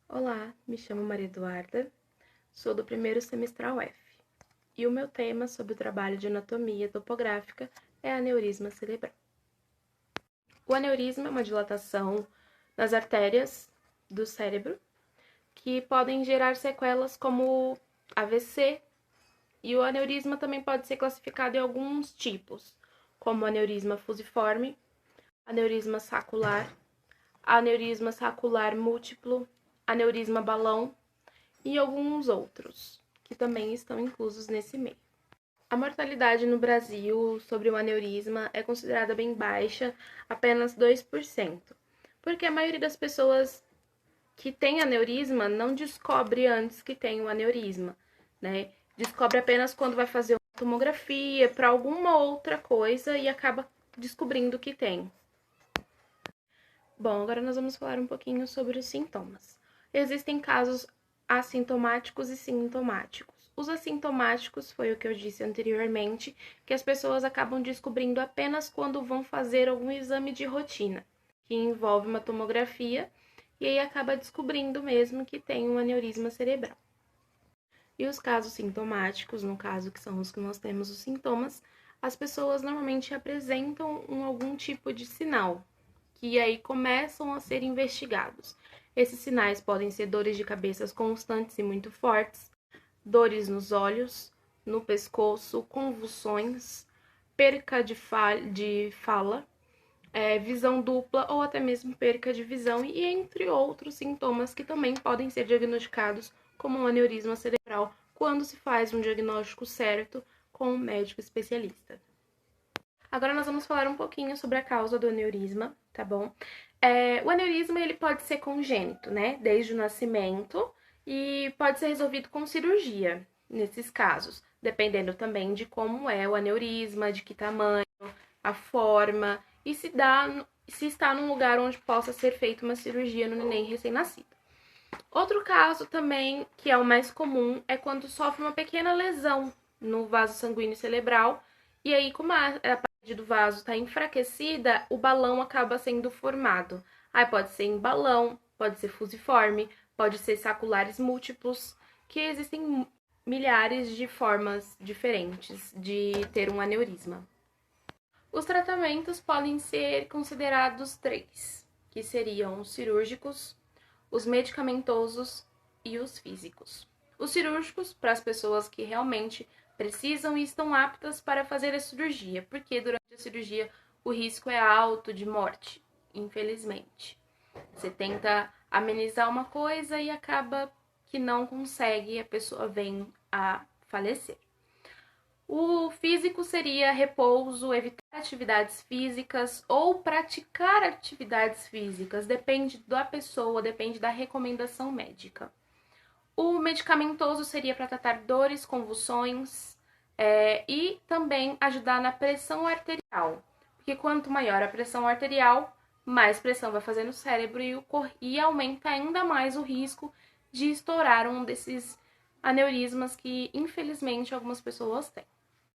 Olá, me chamo Maria Eduarda, sou do primeiro semestral F, e o meu tema sobre o trabalho de anatomia topográfica é aneurisma cerebral. O aneurisma é uma dilatação nas artérias do cérebro que podem gerar sequelas como AVC, e o aneurisma também pode ser classificado em alguns tipos, como aneurisma fusiforme, aneurisma sacular, aneurisma sacular múltiplo, aneurisma balão e alguns outros, que também estão inclusos nesse meio. A mortalidade no Brasil sobre o aneurisma é considerada bem baixa, apenas 2%, porque a maioria das pessoas que tem aneurisma não descobre antes que tem o aneurisma, né? Descobre apenas quando vai fazer uma tomografia para alguma outra coisa e acaba descobrindo que tem. Bom, agora nós vamos falar um pouquinho sobre os sintomas. Existem casos assintomáticos e sintomáticos. Os assintomáticos foi o que eu disse anteriormente, que as pessoas acabam descobrindo apenas quando vão fazer algum exame de rotina, que envolve uma tomografia, e aí acaba descobrindo mesmo que tem um aneurisma cerebral. E os casos sintomáticos, no caso que são os que nós temos os sintomas, as pessoas normalmente apresentam algum tipo de sinal, que aí começam a ser investigados. Esses sinais podem ser dores de cabeça constantes e muito fortes, dores nos olhos, no pescoço, convulsões, perca de fala, visão dupla ou até mesmo perca de visão, e entre outros sintomas que também podem ser diagnosticados como um aneurisma cerebral quando se faz um diagnóstico certo com um médico especialista. Agora nós vamos falar um pouquinho sobre a causa do aneurisma, tá bom? O aneurisma ele pode ser congênito, né? Desde o nascimento, e pode ser resolvido com cirurgia, nesses casos, dependendo também de como é o aneurisma, de que tamanho, a forma, e se está num lugar onde possa ser feita uma cirurgia no neném recém-nascido. Outro caso também, que é o mais comum, é quando sofre uma pequena lesão no vaso sanguíneo cerebral, e aí, como a parede do vaso está enfraquecida, o balão acaba sendo formado. Aí pode ser em balão, pode ser fusiforme, pode ser saculares múltiplos, que existem milhares de formas diferentes de ter um aneurisma. Os tratamentos podem ser considerados três, que seriam os cirúrgicos, os medicamentosos e os físicos. Os cirúrgicos, para as pessoas que realmente precisam e estão aptas para fazer a cirurgia, porque durante a cirurgia o risco é alto de morte, infelizmente. Você tenta amenizar uma coisa e acaba que não consegue e a pessoa vem a falecer. O físico seria repouso, evitar atividades físicas ou praticar atividades físicas, depende da pessoa, depende da recomendação médica. O medicamentoso seria para tratar dores, convulsões e também ajudar na pressão arterial, porque quanto maior a pressão arterial, mais pressão vai fazer no cérebro e aumenta ainda mais o risco de estourar um desses aneurismas que, infelizmente, algumas pessoas têm.